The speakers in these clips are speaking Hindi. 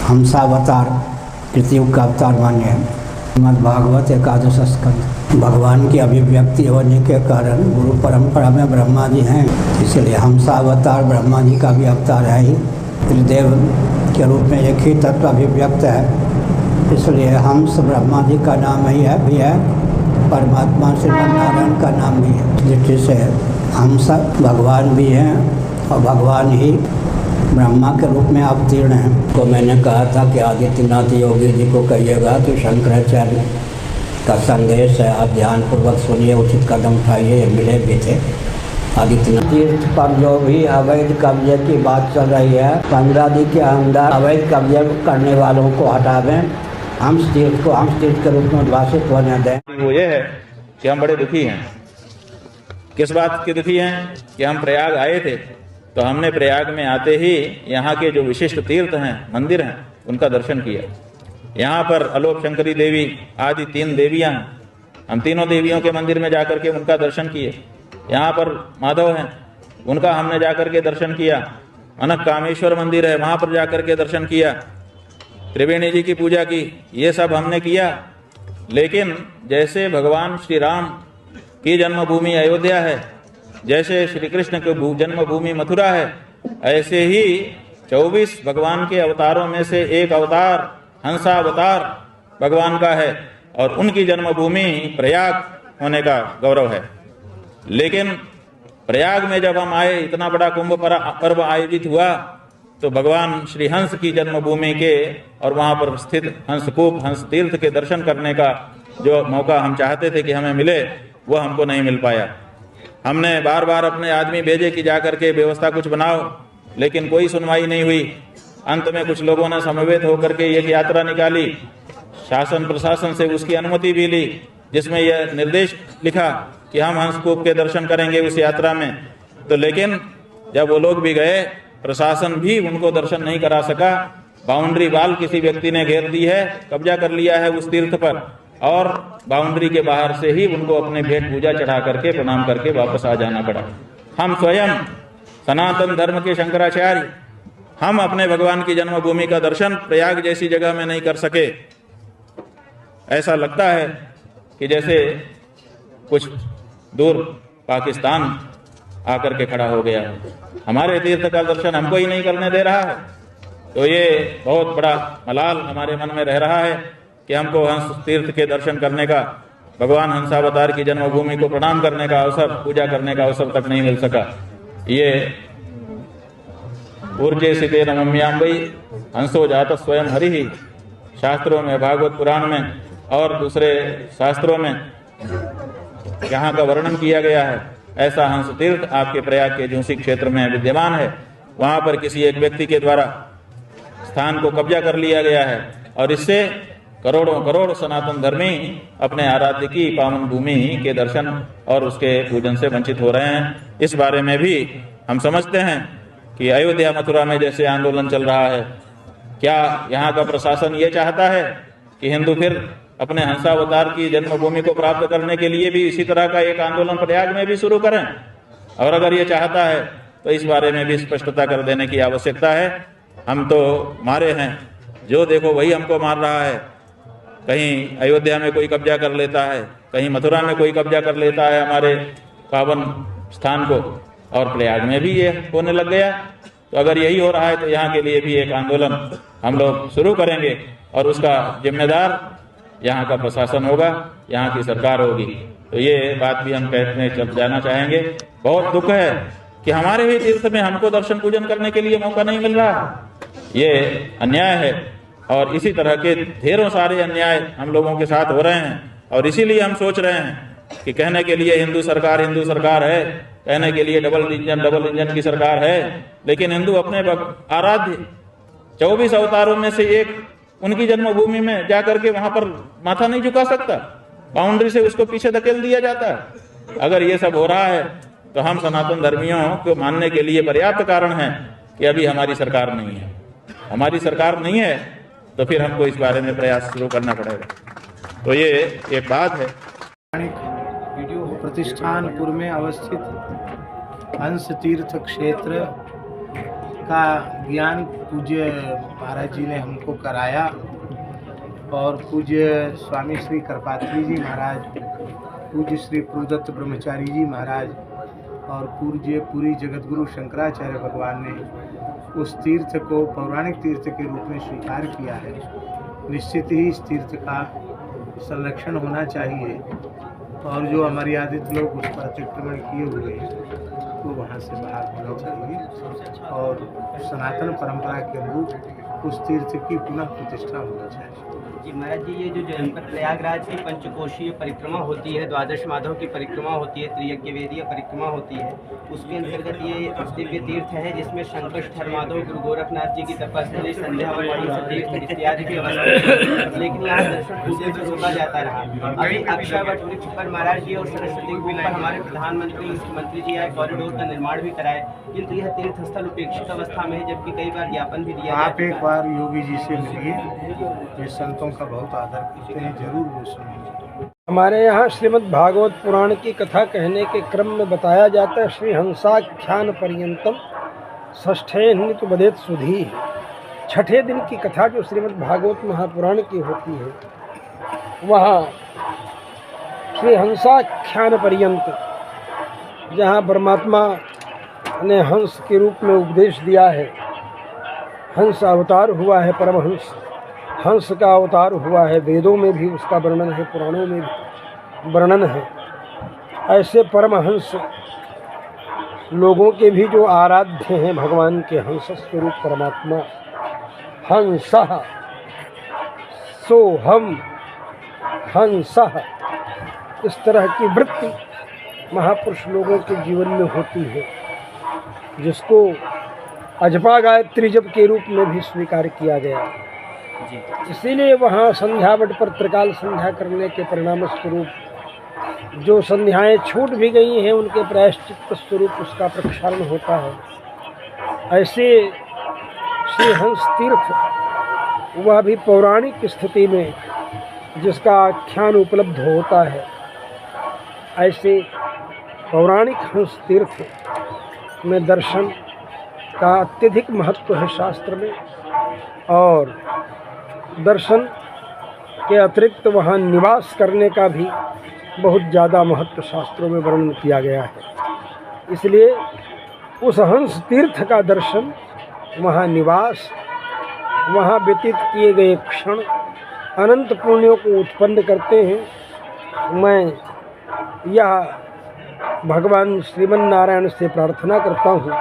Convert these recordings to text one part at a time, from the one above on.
हंसावतार कृतयुग का अवतार मान्य है। श्रीमद् भागवत एकादश स्कंद भगवान की अभिव्यक्ति होने के कारण गुरु परंपरा में ब्रह्मा जी हैं, इसलिए हंसावतार ब्रह्मा जी का भी अवतार है ही। त्रिदेव के रूप में एक ही तत्व अभिव्यक्त है, इसलिए हंस ब्रह्मा जी का नाम ही है भी है, परमात्मा श्रीमद् नारायण का नाम भी है। दृष्टि से हंस भगवान भी हैं और भगवान ही ब्रह्मा के रूप में अवतीर्ण हैं। तो मैंने कहा था कि आदित्यनाथ योगी जी को कहिएगा कि शंकराचार्य का संदेश है, आप ध्यानपूर्वक सुनिए, उचित कदम उठाइए। मिले भी थे आदित्यनाथ तीर्थ पर जो भी अवैध कब्जे की बात चल रही है, 15 दिन के अंदर अवैध कब्जे करने वालों को हटा दें, हंस तीर्थ को हंस तीर्थ के रूप में उद्भाषित होने दें। वो ये है कि हम बड़े दुखी हैं। किस बात के दुखी हैं कि हम प्रयाग आए थे तो हमने प्रयाग में आते ही यहाँ के जो विशिष्ट तीर्थ हैं, मंदिर हैं, उनका दर्शन किया। यहाँ पर अलोक शंकरी देवी आदि 3 देवियाँ हैं, हम तीनों देवियों के मंदिर में जाकर के उनका दर्शन किए। यहाँ पर माधव हैं, उनका हमने जाकर के दर्शन किया। अनक कामेश्वर मंदिर है, वहाँ पर जाकर के दर्शन किया। त्रिवेणी जी की पूजा की, ये सब हमने किया। लेकिन जैसे भगवान श्री राम की जन्मभूमि अयोध्या है, जैसे श्री कृष्ण की जन्मभूमि मथुरा है, ऐसे ही 24 भगवान के अवतारों में से एक अवतार हंसावतार भगवान का है और उनकी जन्मभूमि प्रयाग होने का गौरव है। लेकिन प्रयाग में जब हम आए, इतना बड़ा कुंभ पर्व आयोजित हुआ, तो भगवान श्री हंस की जन्मभूमि के और वहाँ पर स्थित हंसकूप हंस तीर्थ के दर्शन करने का जो मौका हम चाहते थे कि हमें मिले, वो हमको नहीं मिल पाया। हमने बार बार अपने आदमी भेजे कि जाकर के व्यवस्था कुछ बनाओ, लेकिन कोई सुनवाई नहीं हुई। अंत में कुछ लोगों ने समवेत होकर के एक यात्रा निकाली, शासन प्रशासन से उसकी अनुमति भी ली, जिसमें यह निर्देश लिखा कि हम हंसकूप के दर्शन करेंगे उस यात्रा में। तो लेकिन जब वो लोग भी गए, प्रशासन भी उनको दर्शन नहीं करा सका। बाउंड्री वाल किसी व्यक्ति ने घेर दी है, कब्जा कर लिया है उस तीर्थ पर, और बाउंड्री के बाहर से ही उनको अपने भेंट पूजा चढ़ा करके प्रणाम करके वापस आ जाना पड़ा। हम स्वयं सनातन धर्म के शंकराचार्य, हम अपने भगवान की जन्मभूमि का दर्शन प्रयाग जैसी जगह में नहीं कर सके। ऐसा लगता है कि जैसे कुछ दूर पाकिस्तान आकर के खड़ा हो गया, हमारे तीर्थ का दर्शन हमको ही नहीं करने दे रहा है। तो ये बहुत बड़ा मलाल हमारे मन में रह रहा है कि हमको हंस तीर्थ के दर्शन करने का, भगवान हंसावतार की जन्मभूमि को प्रणाम करने का अवसर, पूजा करने का अवसर तक नहीं मिल सका। ये ऊर्जे सिते नम्याम्बई हंसो जात स्वयं हरि ही, शास्त्रों में, भागवत पुराण में और दूसरे शास्त्रों में यहाँ का वर्णन किया गया है। ऐसा हंस तीर्थ आपके प्रयाग के झूसी क्षेत्र में विद्यमान है। वहाँ पर किसी एक व्यक्ति के द्वारा स्थान को कब्जा कर लिया गया है और इससे करोड़ों करोड़ सनातन धर्मी अपने आराध्य की पावन भूमि के दर्शन और उसके पूजन से वंचित हो रहे हैं। इस बारे में भी हम समझते हैं कि अयोध्या मथुरा में जैसे आंदोलन चल रहा है, क्या यहाँ का प्रशासन ये चाहता है कि हिंदू फिर अपने हंसावतार की जन्मभूमि को प्राप्त करने के लिए भी इसी तरह का एक आंदोलन प्रयाग में भी शुरू करें? और अगर ये चाहता है तो इस बारे में भी स्पष्टता कर देने की आवश्यकता है। हम तो मारे हैं, जो देखो वही हमको मार रहा है। कहीं अयोध्या में कोई कब्जा कर लेता है, कहीं मथुरा में कोई कब्जा कर लेता है हमारे पावन स्थान को, और प्रयाग में भी ये होने लग गया। तो अगर यही हो रहा है तो यहाँ के लिए भी एक आंदोलन हम लोग शुरू करेंगे और उसका जिम्मेदार यहाँ का प्रशासन होगा, यहाँ की सरकार होगी। तो ये बात भी हम कहने चल जाना चाहेंगे। बहुत दुख है कि हमारे ही तीर्थ में हमको दर्शन पूजन करने के लिए मौका नहीं मिल रहा। ये अन्याय है और इसी तरह के ढेरों सारे अन्याय हम लोगों के साथ हो रहे हैं। और इसीलिए हम सोच रहे हैं कि कहने के लिए हिंदू सरकार है, कहने के लिए डबल इंजन की सरकार है, लेकिन हिंदू अपने आराध्य 24 अवतारों में से एक उनकी जन्मभूमि में जाकर के वहां पर माथा नहीं झुका सकता। बाउंड्री से उसको पीछे धकेल दिया जाता है। अगर ये सब हो रहा है तो हम सनातन धर्मियों को मानने के लिए पर्याप्त कारण है कि अभी हमारी सरकार नहीं है। हमारी सरकार नहीं है तो फिर हमको इस बारे में प्रयास शुरू करना पड़ेगा। तो ये एक बात है। प्रतिष्ठानपुर में अवस्थित हंस तीर्थ क्षेत्र का ज्ञान पूज्य महाराज जी ने हमको कराया और पूज्य स्वामी श्री कृपात्री जी महाराज, पूज्य श्री पुरुदत्त ब्रह्मचारी जी महाराज और पूज्य पूरी जगतगुरु शंकराचार्य भगवान ने उस तीर्थ को पौराणिक तीर्थ के रूप में स्वीकार किया है। निश्चित ही इस तीर्थ का संरक्षण होना चाहिए और जो अमर्यादित लोग उस पर अतिक्रमण किए हुए हैं तो वहाँ से बाहर होना चाहिए और सनातन परंपरा के अनुरूप उस तीर्थ की पुनः प्रतिष्ठा होनी चाहिए। जी महाराज जी, ये जो प्रयागराज की पंचकोशीय परिक्रमा होती है, द्वादश माधव की परिक्रमा होती है, त्रियज्ञ वेदीय परिक्रमा होती है, उसके अंतर्गत ये दिव्य तीर्थ है जिसमें शंकर माधव गुरु गोरखनाथ जी की तपस्या, संध्या तीर्थ इत्यादि की अवस्था, लेकिन यहाँ दर्शन पूजन से रोका जाता रहा। अभी अक्षय वट वृक्ष पर महाराज जी और सरस्वती कूप पर हमारे प्रधानमंत्री मुख्यमंत्री जी आए, कॉरिडोर का निर्माण भी कराए, किंतु यह तीर्थ स्थल उपेक्षित अवस्था में है, जबकि कई बार ज्ञापन भी दिया। आप एक बार योगी जी से मिलिए, वे संतों का बहुत आदर करते हैं, जरूर वो सुनेंगे। हमारे यहाँ श्रीमद् भागवत पुराण की कथा कहने के क्रम में बताया जाता है, श्री हंसाख्यान पर्यंतम षष्ठे नित बदेत सुधी। छठे दिन की कथा जो श्रीमद् भागवत महापुराण की होती है, वहाँ श्री हंसाख्यान पर्यंत, जहाँ परमात्मा ने हंस के रूप में उपदेश दिया है, हंस अवतार हुआ है, परमहंस हंस का अवतार हुआ है, वेदों में भी उसका वर्णन है, पुराणों में भी वर्णन है। ऐसे परमहंस लोगों के भी जो आराध्य हैं भगवान के हंस स्वरूप परमात्मा, हंसः सोहम हंसः, इस तरह की वृत्ति महापुरुष लोगों के जीवन में होती है, जिसको अजपा गायत्री जप के रूप में भी स्वीकार किया गया। इसीलिए वहाँ संध्यावट पर त्रिकाल संध्या करने के परिणाम स्वरूप जो संध्याएं छूट भी गई हैं, उनके प्रायश्चित स्वरूप उसका प्रक्षालन होता है। ऐसे श्री हंस तीर्थ, वह भी पौराणिक स्थिति में जिसका आख्यान उपलब्ध होता है, ऐसे पौराणिक हंस तीर्थ में दर्शन का अत्यधिक महत्व है शास्त्र में, और दर्शन के अतिरिक्त वहाँ निवास करने का भी बहुत ज़्यादा महत्व शास्त्रों में वर्णन किया गया है। इसलिए उस हंस तीर्थ का दर्शन, वहाँ निवास, वहाँ व्यतीत किए गए क्षण अनंत पुण्यों को उत्पन्न करते हैं। मैं यह भगवान श्रीमन नारायण से प्रार्थना करता हूँ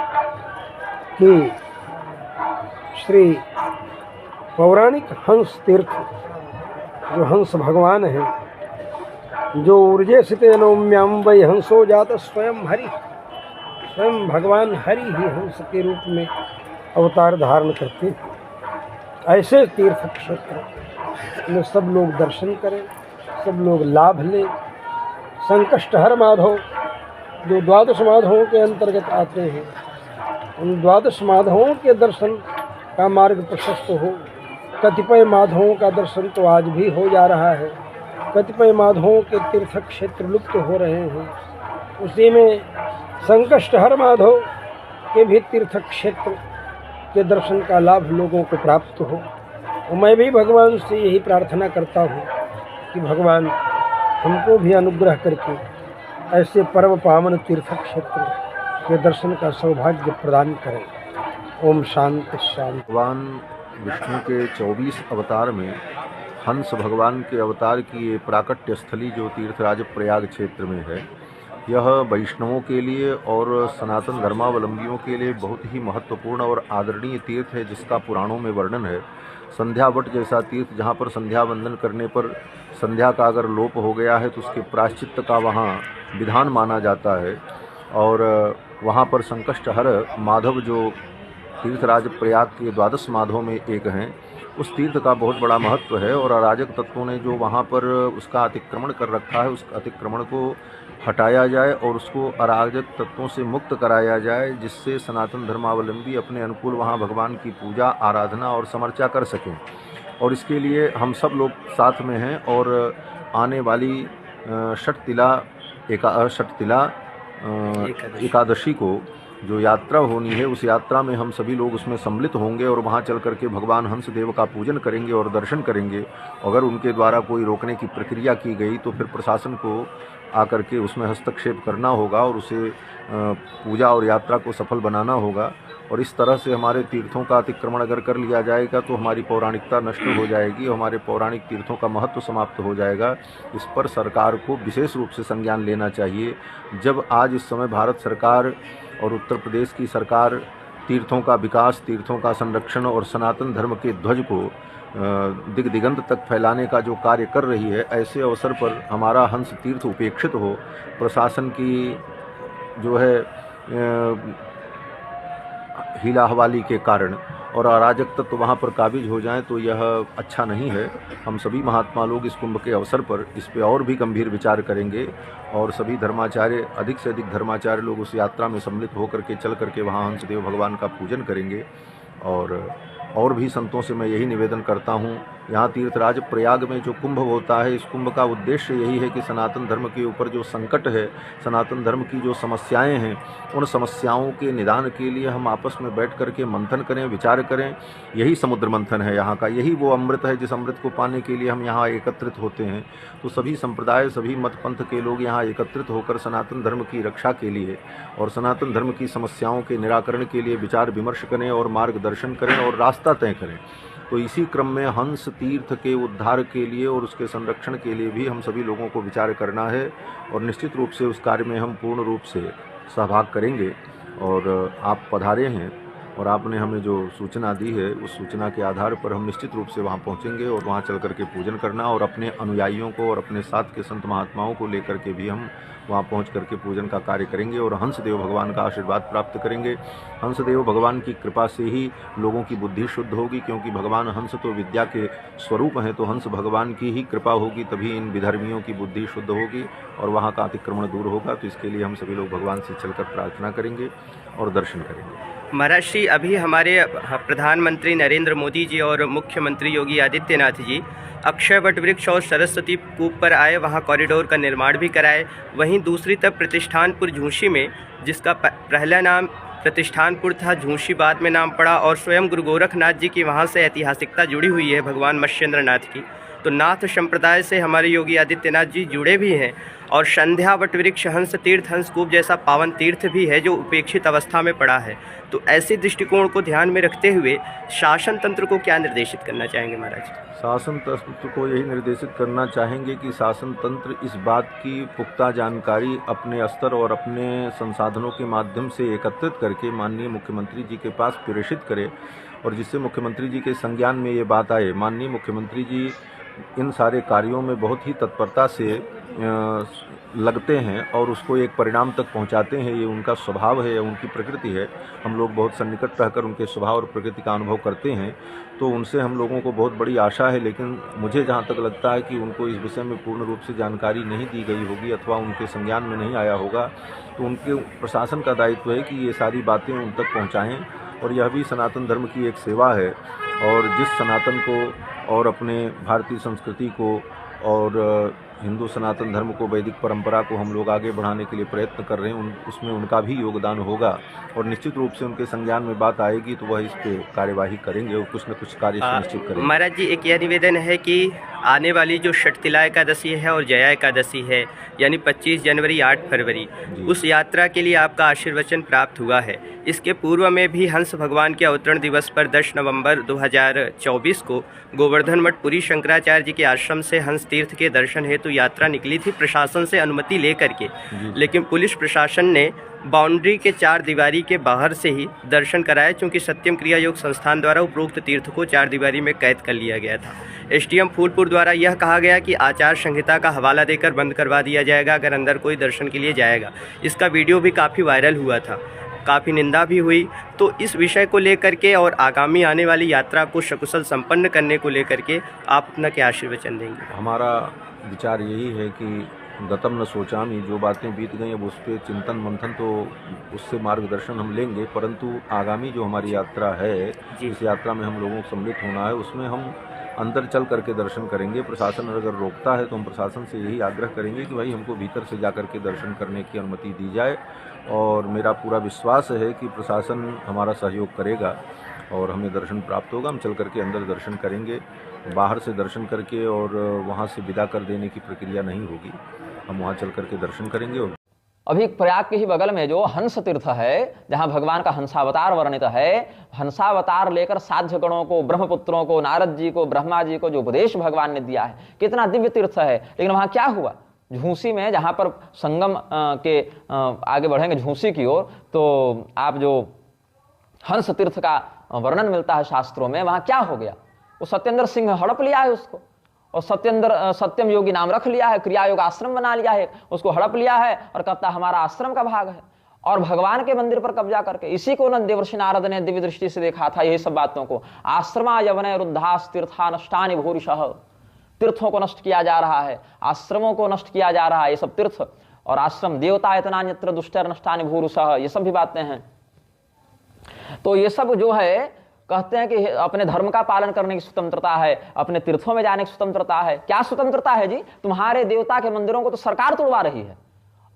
कि श्री पौराणिक हंस तीर्थ, जो हंस भगवान हैं, जो ऊर्जे सिते नौम्याम वै हंसो जात स्वयं हरि, स्वयं भगवान हरि ही हंस के रूप में अवतार धारण करते हैं। ऐसे तीर्थ क्षेत्र में सब लोग दर्शन करें, सब लोग लाभ लें। संकष्टहर माधव जो द्वादश माधवों के अंतर्गत आते हैं, उन द्वादश माधवों के दर्शन का मार्ग प्रशस्त हो। कतिपय माधवों का दर्शन तो आज भी हो जा रहा है, कतिपय माधवों के तीर्थ क्षेत्र लुप्त हो रहे हैं। उसी में संकष्टहर माधव के भी तीर्थ क्षेत्र के दर्शन का लाभ लोगों को प्राप्त हो। मैं भी भगवान से यही प्रार्थना करता हूँ कि भगवान हमको भी अनुग्रह करके ऐसे परम पावन तीर्थ क्षेत्र के दर्शन का सौभाग्य प्रदान करें। ओम शांति शांति। भगवान विष्णु के 24 अवतार में हंस भगवान के अवतार की ये प्राकट्य स्थली जो तीर्थराज प्रयाग क्षेत्र में है, यह वैष्णवों के लिए और सनातन धर्मावलंबियों के लिए बहुत ही महत्वपूर्ण और आदरणीय तीर्थ है, जिसका पुराणों में वर्णन है। संध्यावट जैसा तीर्थ, जहाँ पर संध्या वंदन करने पर संध्या का अगर लोप हो गया है तो उसके प्रायश्चित्त का वहाँ विधान माना जाता है। और वहाँ पर संकष्टहर माधव जो तीर्थराज प्रयाग के द्वादश माधवों में एक हैं, उस तीर्थ का बहुत बड़ा महत्व है। और अराजक तत्वों ने जो वहाँ पर उसका अतिक्रमण कर रखा है, उस अतिक्रमण को हटाया जाए और उसको अराजक तत्वों से मुक्त कराया जाए, जिससे सनातन धर्मावलंबी अपने अनुकूल वहाँ भगवान की पूजा, आराधना और समर्चा कर सकें। और इसके लिए हम सब लोग साथ में हैं। और आने वाली षटतिला एकादशी को जो यात्रा होनी है उस यात्रा में हम सभी लोग उसमें सम्मिलित होंगे और वहाँ चल करके भगवान हंसदेव का पूजन करेंगे और दर्शन करेंगे। अगर उनके द्वारा कोई रोकने की प्रक्रिया की गई तो फिर प्रशासन को आकर के उसमें हस्तक्षेप करना होगा और उसे पूजा और यात्रा को सफल बनाना होगा। और इस तरह से हमारे तीर्थों का अतिक्रमण अगर कर लिया जाएगा तो हमारी पौराणिकता नष्ट हो जाएगी, हमारे पौराणिक तीर्थों का महत्व समाप्त हो जाएगा। इस पर सरकार को विशेष रूप से संज्ञान लेना चाहिए। जब आज इस समय भारत सरकार और उत्तर प्रदेश की सरकार तीर्थों का विकास, तीर्थों का संरक्षण और सनातन धर्म के ध्वज को दिग दिगंत तक फैलाने का जो कार्य कर रही है, ऐसे अवसर पर हमारा हंस तीर्थ उपेक्षित हो, प्रशासन की जो है हीला हवाली के कारण और अराजक तत्व वहाँ पर काबिज हो जाएं तो यह अच्छा नहीं है। हम सभी महात्मा लोग इस कुंभ के अवसर पर इस पे और भी गंभीर विचार करेंगे और सभी धर्माचार्य, अधिक से अधिक धर्माचार्य लोग उस यात्रा में सम्मिलित होकर के चल करके वहाँ हंसदेव भगवान का पूजन करेंगे। और भी संतों से मैं यही निवेदन करता हूँ, यहाँ तीर्थराज प्रयाग में जो कुंभ होता है, इस कुंभ का उद्देश्य यही है कि सनातन धर्म के ऊपर जो संकट है, सनातन धर्म की जो समस्याएं हैं, उन समस्याओं के निदान के लिए हम आपस में बैठ करके मंथन करें, विचार करें। यही समुद्र मंथन है यहाँ का, यही वो अमृत है जिस अमृत को पाने के लिए हम यहाँ एकत्रित होते हैं। तो सभी संप्रदाय, सभी मत पंथ के लोग यहाँ एकत्रित होकर सनातन धर्म की रक्षा के लिए और सनातन धर्म की समस्याओं के निराकरण के लिए विचार विमर्श करें और मार्गदर्शन करें और रास्ता तय करें। तो इसी क्रम में हंस तीर्थ के उद्धार के लिए और उसके संरक्षण के लिए भी हम सभी लोगों को विचार करना है और निश्चित रूप से उस कार्य में हम पूर्ण रूप से सहभाग करेंगे। और आप पधारे हैं और आपने हमें जो सूचना दी है, उस सूचना के आधार पर हम निश्चित रूप से वहाँ पहुँचेंगे और वहाँ चल करके पूजन करना और अपने अनुयायियों को और अपने साथ के संत महात्माओं को लेकर के भी हम वहाँ पहुँच करके पूजन का कार्य करेंगे और हंसदेव भगवान का आशीर्वाद प्राप्त करेंगे। हंसदेव भगवान की कृपा से ही लोगों की बुद्धि शुद्ध होगी, क्योंकि भगवान हंस तो विद्या के स्वरूप हैं, तो हंस भगवान की ही कृपा होगी, तभी इन विधर्मियों की बुद्धि शुद्ध होगी और वहाँ का अतिक्रमण दूर होगा। तो इसके लिए हम सभी लोग भगवान से चलकर प्रार्थना करेंगे और दर्शन करेंगे। महाराज श्री, अभी हमारे प्रधानमंत्री नरेंद्र मोदी जी और मुख्यमंत्री योगी आदित्यनाथ जी अक्षय वट वृक्ष और सरस्वती कूप पर आए, वहां कॉरिडोर का निर्माण भी कराए। वहीं दूसरी तरफ प्रतिष्ठानपुर झूंसी में, जिसका पहला नाम प्रतिष्ठानपुर था, झूंसी बाद में नाम पड़ा, और स्वयं गुरु गोरखनाथ जी की वहां से ऐतिहासिकता जुड़ी हुई है भगवान मत्स्येंद्र नाथ की। तो नाथ संप्रदाय से हमारे योगी आदित्यनाथ जी जुड़े भी हैं और संध्या वट वृक्ष हंस तीर्थ हंसकूप जैसा पावन तीर्थ भी है जो उपेक्षित अवस्था में पड़ा है। तो ऐसे दृष्टिकोण को ध्यान में रखते हुए शासन तंत्र को क्या निर्देशित करना चाहेंगे महाराज? शासन तंत्र को यही निर्देशित करना चाहेंगे कि शासन तंत्र इस बात की पुख्ता जानकारी अपने स्तर और अपने संसाधनों के माध्यम से एकत्रित करके माननीय मुख्यमंत्री जी के पास प्रेषित करे और जिससे मुख्यमंत्री जी के संज्ञान में ये बात आए। माननीय मुख्यमंत्री जी इन सारे कार्यों में बहुत ही तत्परता से लगते हैं और उसको एक परिणाम तक पहुंचाते हैं। ये उनका स्वभाव है या उनकी प्रकृति है। हम लोग बहुत सन्निकट रहकर उनके स्वभाव और प्रकृति का अनुभव करते हैं, तो उनसे हम लोगों को बहुत बड़ी आशा है। लेकिन मुझे जहां तक लगता है कि उनको इस विषय में पूर्ण रूप से जानकारी नहीं दी गई होगी अथवा उनके संज्ञान में नहीं आया होगा, तो उनके प्रशासन का दायित्व है कि ये सारी बातें उन तक पहुँचाएँ। और यह भी सनातन धर्म की एक सेवा है और जिस सनातन को और अपने भारतीय संस्कृति को और हिंदू सनातन धर्म को, वैदिक परंपरा को हम लोग आगे बढ़ाने के लिए प्रयत्न कर रहे हैं, उसमें उनका भी योगदान होगा और निश्चित रूप से उनके संज्ञान में बात आएगी तो वह इस पर कार्यवाही करेंगे और कुछ न कुछ कार्य सुनिश्चित करेंगे। महाराज जी, एक यह निवेदन है कि आने वाली जो षटतिला एकादशी है और जया एकादशी है, यानी 25 जनवरी 8 फरवरी, उस यात्रा के लिए आपका आशीर्वचन प्राप्त हुआ है। इसके पूर्व में भी हंस भगवान के अवतरण दिवस पर 10 नवंबर 2024 को गोवर्धन मठ पुरी शंकराचार्य जी के आश्रम से हंस तीर्थ के दर्शन हेतु यात्रा निकली थी प्रशासन से अनुमति लेकर के, लेकिन पुलिस प्रशासन ने बाउंड्री के 4 दीवारी के बाहर से ही दर्शन कराया, क्योंकि सत्यम क्रिया योग संस्थान द्वारा उपरोक्त तीर्थ को 4 दीवारी में कैद कर लिया गया था। एसडीएम फूलपुर द्वारा यह कहा गया कि आचार संहिता का हवाला देकर बंद करवा दिया जाएगा अगर अंदर कोई दर्शन के लिए जाएगा। इसका वीडियो भी काफ़ी वायरल हुआ था, काफ़ी निंदा भी हुई। तो इस विषय को लेकर के और आगामी आने वाली यात्रा को सकुशल संपन्न करने को लेकर के आप अपना क्या आशीर्वचन देंगे? हमारा विचार यही है कि गतम न सोचामी, जो बातें बीत गई अब उस पर चिंतन मंथन तो उससे मार्गदर्शन हम लेंगे, परंतु आगामी जो हमारी यात्रा है, इस यात्रा में हम लोगों को सम्मिलित होना है, उसमें हम अंदर चल करके दर्शन करेंगे। प्रशासन अगर रोकता है तो हम प्रशासन से यही आग्रह करेंगे कि भाई हमको भीतर से जा करके दर्शन करने की अनुमति दी जाए, और मेरा पूरा विश्वास है कि प्रशासन हमारा सहयोग करेगा और हमें दर्शन प्राप्त होगा। हम चल करके अंदर दर्शन करेंगे, बाहर से दर्शन करके और वहाँ से विदा कर देने की प्रक्रिया नहीं होगी। हम वहाँ चल करके दर्शन करेंगे। अभी प्रयाग के ही बगल में जो हंस तीर्थ है, जहां भगवान का हंसावतार वर्णित है, हंसावतार लेकर साध्य गणों को, ब्रह्मपुत्रों को, नारद जी को, ब्रह्मा जी को जो उपदेश भगवान ने दिया है, कितना दिव्य तीर्थ है। लेकिन वहां क्या हुआ, झूसी में, जहां पर संगम के आगे बढ़ेंगे झूसी की ओर, तो आप जो हंस तीर्थ का वर्णन मिलता है शास्त्रों में, वहां क्या हो गया, वो सत्येंद्र सिंह हड़प लिया है उसको, और सत्यम योगी नाम रख लिया है, क्रिया योग आश्रम बना लिया है, उसको हड़प लिया है और कहता हमारा आश्रम का भाग है, और भगवान के मंदिर पर कब्जा करके, इसी को न देवर्षि नारद ने दिव्य दृष्टि से देखा था, यही सब बातों को। आश्रमा यवने रुद्धास तीर्था नष्टानि भूरिशः, तीर्थों को नष्ट किया जा रहा है, आश्रमों को नष्ट किया जा रहा है, ये सब तीर्थ और आश्रम, देवता इतनान्यत्र दुष्टर नष्टानि भूरिशः, ये सब भी बातें हैं। तो ये सब जो है कहते हैं कि अपने धर्म का पालन करने की स्वतंत्रता है, अपने तीर्थों में जाने की स्वतंत्रता है। क्या स्वतंत्रता है जी? तुम्हारे देवता के मंदिरों को तो सरकार तोड़वा रही है,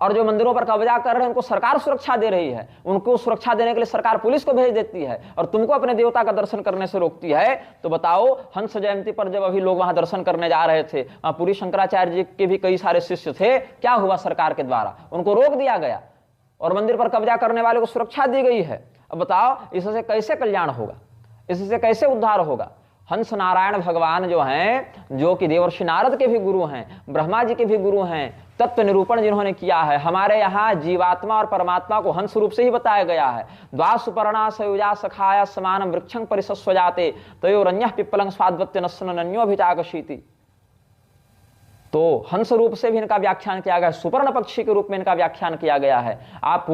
और जो मंदिरों पर कब्जा कर रहे हैं उनको सरकार सुरक्षा दे रही है, उनको सुरक्षा देने के लिए सरकार पुलिस को भेज देती है, और तुमको अपने देवता का दर्शन करने से रोकती है। तो बताओ, हंस जयंती पर जब अभी लोग वहां दर्शन करने जा रहे थे, वहां पुरी शंकराचार्य जी के भी कई सारे शिष्य थे, क्या हुआ, सरकार के द्वारा उनको रोक दिया गया और मंदिर पर कब्जा करने वाले को सुरक्षा दी गई है। अब बताओ, इससे कैसे कल्याण होगा, इससे कैसे उद्धार होगा? हंस नारायण भगवान जो हैं, जो कि देवर्षि नारद के भी गुरु हैं, ब्रह्मा जी के भी गुरु हैं, तत्व निरूपण जिन्होंने किया है, हमारे यहाँ जीवात्मा और परमात्मा को हंस रूप से ही बताया गया है। द्वा सुपर्णा सयुजा सखाया समानम वृक्षं परिसस्व जाते तयोरन्यः पिप्पलं स्वाद्वत्य नन्योभिचाकशीति। तो हंस रूप से भी इनका व्याख्यान किया गया है, सुपर्ण पक्षी के रूप में इनका व्याख्यान किया गया है। आप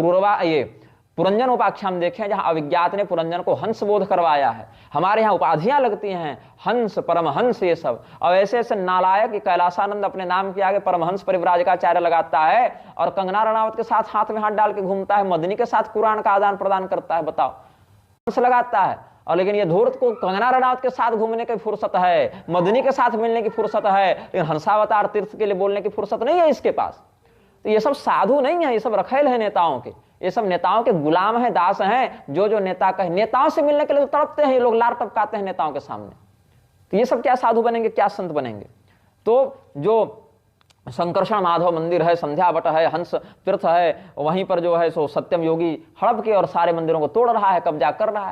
पुरंजन उपाख्यान देखें, जहां अविज्ञात ने पुरंजन को हंस बोध करवाया है। हमारे यहाँ उपाधियां लगती हैं, हंस, परमहंस, ये सब। और ऐसे ऐसे नालायक कैलासानंद अपने नाम के आगे परमहंस परिव्राजकाचार्य लगाता है, और कंगना रणावत के साथ हाथ में हाथ डाल के घूमता है, मदनी के साथ कुरान का आदान प्रदान करता है। बताओ, हंस लगाता है, और लेकिन ये धूर्त को कंगना रणावत के साथ घूमने की फुर्सत है, मदनी के साथ मिलने की फुर्सत है, लेकिन हंसावतार तीर्थ के लिए बोलने की फुर्सत नहीं है इसके पास। तो ये सब साधु नहीं है, ये सब रखेल है नेताओं के, ये सब नेताओं के गुलाम हैं, दास हैं। जो नेता कहे, नेताओं से मिलने के लिए तो तड़पते हैं ये लोग, लार टपकाते हैं नेताओं के सामने। तो ये सब क्या साधु बनेंगे, क्या संत बनेंगे? तो जो संकर्षण माधव मंदिर है, संध्या बट है, हंस तीर्थ है, वहीं पर जो है सो सत्यम योगी हड़प के और सारे मंदिरों को तोड़ रहा है, कब्जा कर रहा है।